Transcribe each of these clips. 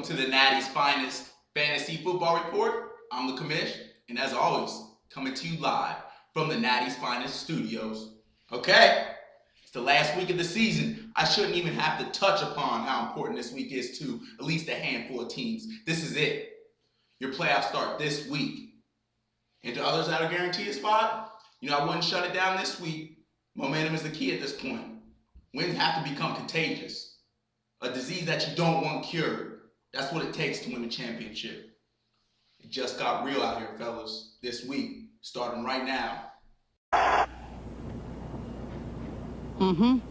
to the Natty's finest fantasy football report. I'm the commish, and as always, coming to you live from the Natty's finest studios. Okay, it's the last week of the season. I shouldn't even have to touch upon how important this week is to at least a handful of teams. This is it. Your playoffs start this week. And to others that are guaranteed a spot, I wouldn't shut it down this week. Momentum is the key at this point. Wins have to become contagious. A disease that you don't want cured. That's what it takes to win a championship. It just got real out here, fellas, this week, starting right now. Kevin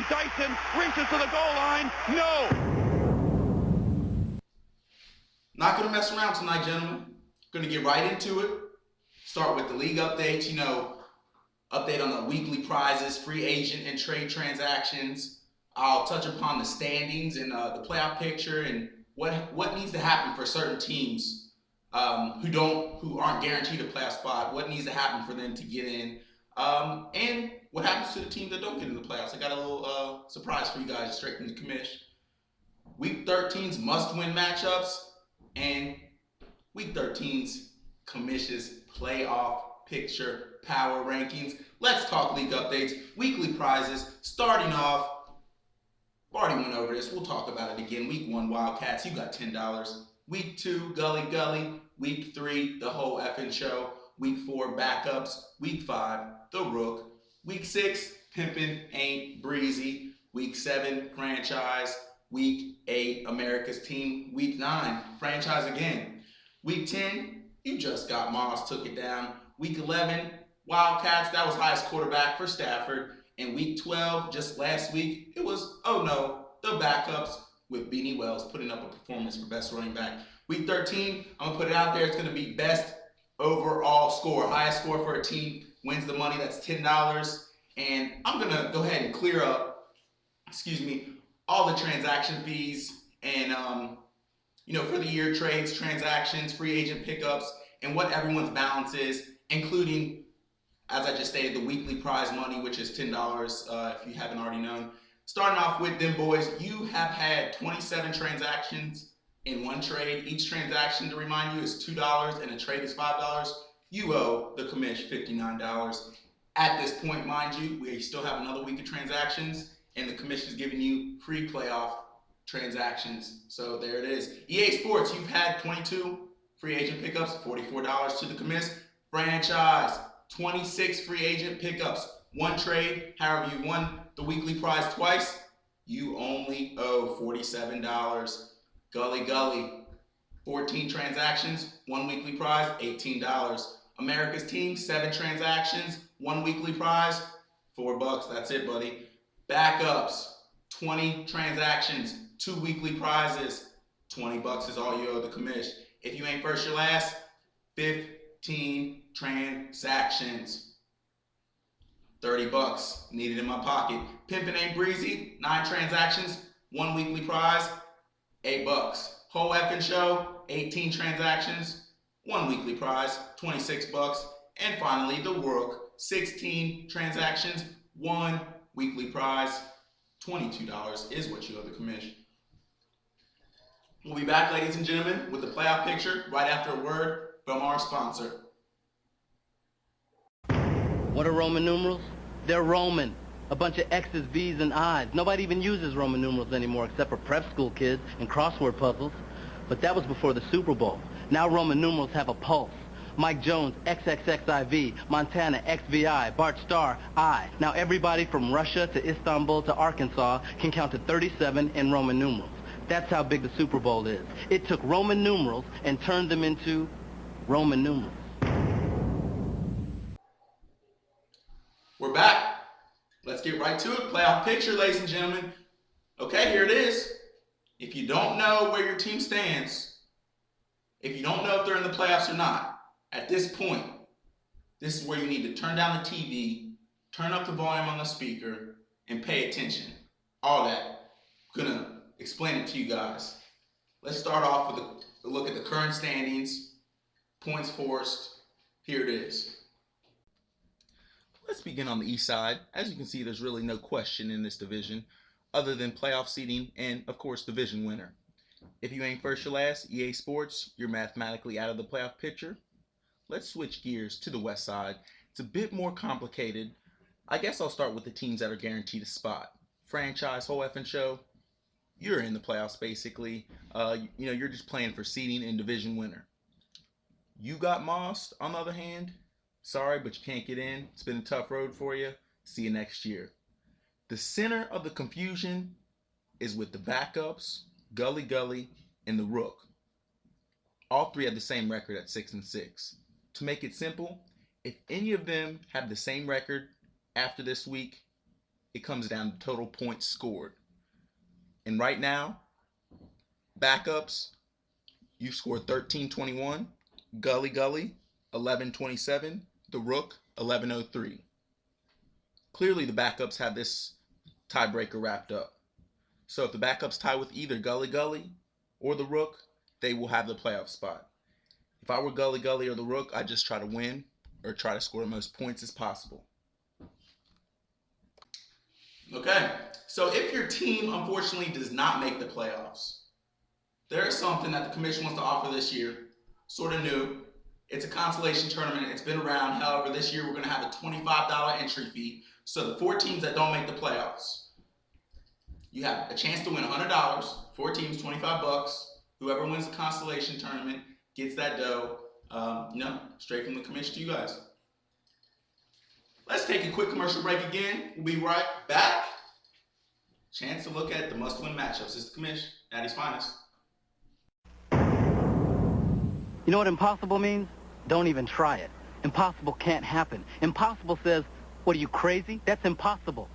Dyson reaches to the goal line. No! Not going to mess around tonight, gentlemen. Going to get right into it. Start with the league updates, update on the weekly prizes, free agent and trade transactions. I'll touch upon the standings and the playoff picture and what needs to happen for certain teams who aren't guaranteed a playoff spot. What needs to happen for them to get in, and what happens to the teams that don't get in the playoffs. I got a little surprise for you guys straight from the commish. Week 13's must-win matchups and Week 13's commish's playoff picture power rankings. Let's talk league updates, weekly prizes. Starting off. Already went over this. We'll talk about it again. Week 1, Wildcats, you got $10. Week 2, Gully Gully. Week 3, the whole effing show. Week 4, backups. Week 5, the Rook. Week 6, Pimpin' Ain't Breezy. Week 7, franchise. Week 8, America's Team. Week 9, franchise again. Week 10, you just got Moss, took it down. Week 11, Wildcats, that was highest quarterback for Stafford. In Week 12, just last week, it was, oh no, the backups with Beanie Wells putting up a performance for best running back. Week 13, I'm going to put it out there, it's going to be best overall score. Highest score for a team wins the money, that's $10. And I'm going to go ahead and clear up, all the transaction fees and, for the year trades, transactions, free agent pickups, and what everyone's balance is, including, as I just stated, the weekly prize money, which is $10 if you haven't already known. Starting off with them boys, you have had 27 transactions in one trade. Each transaction, to remind you, is $2 and a trade is $5. You owe the commish $59. At this point, mind you, we still have another week of transactions, and the commish is giving you free playoff transactions. So there it is. EA Sports, you've had 22 free agent pickups, $44 to the commish. Franchise, 26 free agent pickups, one trade. However, you won the weekly prize twice, you only owe $47. Gully Gully, 14 transactions, one weekly prize, $18. America's Team, 7 transactions, one weekly prize, $4. That's it, buddy. Backups, 20 transactions, 2 weekly prizes, $20 is all you owe the commish. If you ain't first, your last, 15 transactions, $30 needed in my pocket. Pimpin' Ain't Breezy, 9 transactions, 1 weekly prize, $8. Whole effing show, 18 transactions, 1 weekly prize, $26. And finally, the Rook, 16 transactions, 1 weekly prize, $22 is what you owe the commish. We'll be back, ladies and gentlemen, with the playoff picture right after a word from our sponsor. What are Roman numerals? They're Roman. A bunch of X's, V's, and I's. Nobody even uses Roman numerals anymore except for prep school kids and crossword puzzles. But that was before the Super Bowl. Now Roman numerals have a pulse. Mike Jones, XXXIV, Montana, XVI, Bart Starr, I. Now everybody from Russia to Istanbul to Arkansas can count to 37 in Roman numerals. That's how big the Super Bowl is. It took Roman numerals and turned them into Roman numerals. We're back. Let's get right to it. Playoff picture, ladies and gentlemen. Okay, here it is. If you don't know where your team stands, if you don't know if they're in the playoffs or not, at this point, this is where you need to turn down the TV, turn up the volume on the speaker, and pay attention. All that. I'm going to explain it to you guys. Let's start off with a look at the current standings, points forced. Here it is. Let's begin on the east side. As you can see, there's really no question in this division. other than playoff seeding and, of course, division winner. If you ain't first or last, EA Sports, you're mathematically out of the playoff picture. Let's switch gears to the West Side. It's a bit more complicated. I guess I'll start with the teams that are guaranteed a spot. Franchise, whole effing show, you're in the playoffs basically. You're just playing for seeding and division winner. You got mossed, on the other hand. Sorry, but you can't get in. It's been a tough road for you. See you next year. The center of the confusion is with the backups, Gully Gully, and the Rook. All three have the same record at 6-6. To make it simple, if any of them have the same record after this week, it comes down to total points scored. And right now, backups, you scored 13-21, Gully Gully 11-27, the Rook 11-03. Clearly the backups have this tiebreaker wrapped up. So if the backups tie with either Gully Gully or the Rook, they will have the playoff spot. If I were Gully Gully or the Rook, I'd just try to win or try to score the most points as possible. Okay, so if your team unfortunately does not make the playoffs, there is something that the commission wants to offer this year, sort of new. It's a consolation tournament. It's been around. However, this year we're going to have a $25 entry fee. So the 4 teams that don't make the playoffs, you have a chance to win $100. 4 teams, $25. Whoever wins the consolation tournament gets that dough, straight from the commission to you guys. Let's take a quick commercial break again. We'll be right back. Chance to look at the must-win matchups. It's the commission, Natty's finest. You know what impossible means? Don't even try it. Impossible can't happen. Impossible says, what are you, crazy? That's impossible.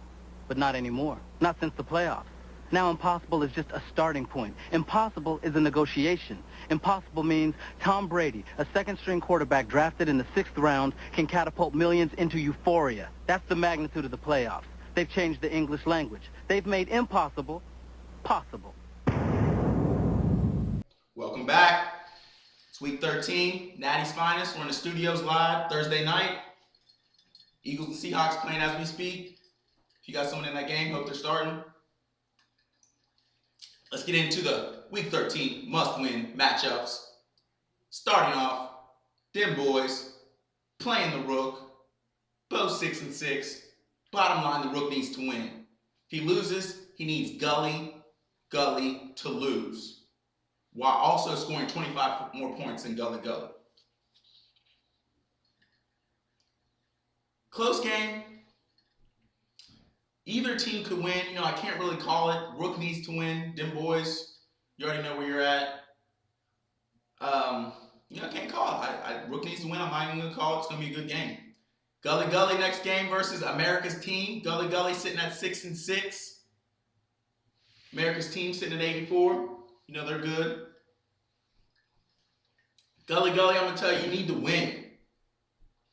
But not anymore. Not since the playoffs. Now impossible is just a starting point. Impossible is a negotiation. Impossible means Tom Brady, a second-string quarterback drafted in the 6th round, can catapult millions into euphoria. That's the magnitude of the playoffs. They've changed the English language. They've made impossible possible. Welcome back. It's week 13, Natty's finest. We're in the studios live Thursday night. Eagles and Seahawks playing as we speak. If you got someone in that game, hope they're starting. Let's get into the week 13 must-win matchups. Starting off, them boys playing the Rook. Both 6-6. Bottom line, the Rook needs to win. If he loses, he needs Gully to lose, while also scoring 25 more points than Gully Gully. Close game. Either team could win. I can't really call it. Rook needs to win. Them boys, you already know where you're at. I can't call it. Rook needs to win. I'm not even going to call it. It's going to be a good game. Gully Gully next game versus America's team. Gully Gully sitting at 6-6. America's team sitting at 8-4. They're good. Gully Gully, I'm going to tell you, you need to win.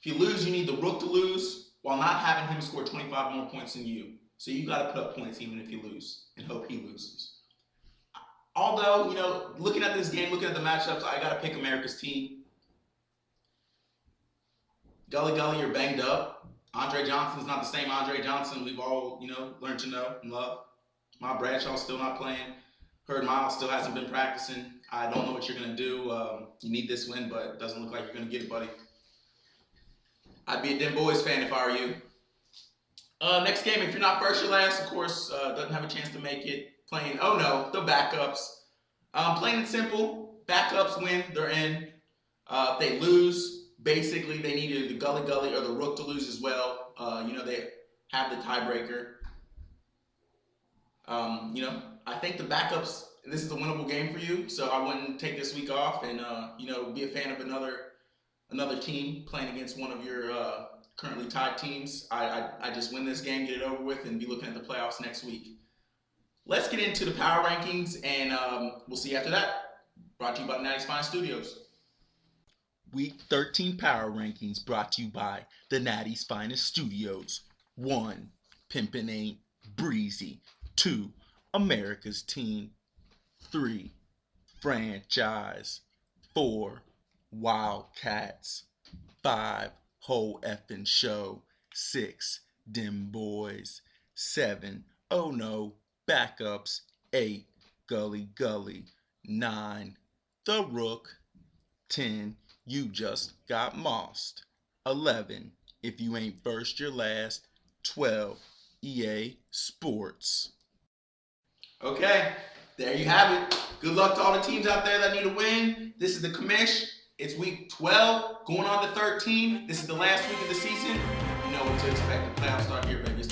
If you lose, you need the Rook to lose while not having him score 25 more points than you. So you got to put up points even if you lose and hope he loses. Although, looking at this game, looking at the matchups, I got to pick America's team. Gully Gully, you're banged up. Andre Johnson's not the same Andre Johnson we've all, learned to know and love. My Bradshaw's still not playing. Heard Miles still hasn't been practicing. I don't know what you're going to do. You need this win, but it doesn't look like you're going to get it, buddy. I'd be a Dem Boys fan if I were you. Next game, if you're not first or last, of course, doesn't have a chance to make it. Playing, the backups. Plain and simple, backups win, they're in. If they lose, basically they need either the Gully Gully or the Rook to lose as well. They have the tiebreaker. I think the backups, this is a winnable game for you, so I wouldn't take this week off and, be a fan of another team playing against one of your currently tied teams. I just win this game, get it over with, and be looking at the playoffs next week. Let's get into the power rankings, and we'll see you after that. Brought to you by the Natty's Fine Studios. Week 13 Power Rankings brought to you by the Natty's Finest Studios. 1. Pimpin' Ain't Breezy. 2. America's Team. 3. Franchise. 4. Wildcats. 5. Whole Effin' Show. 6. Dem Boys. 7. Oh No. Backups, 8, Gully Gully, 9, The Rook, 10, You Just Got Mossed, 11, If You Ain't First, You're Last, 12, EA Sports. Okay, there you have it. Good luck to all the teams out there that need to win. This is the commish. It's week 12, going on to 13. This is the last week of the season. You know what to expect. The playoffs start here, baby.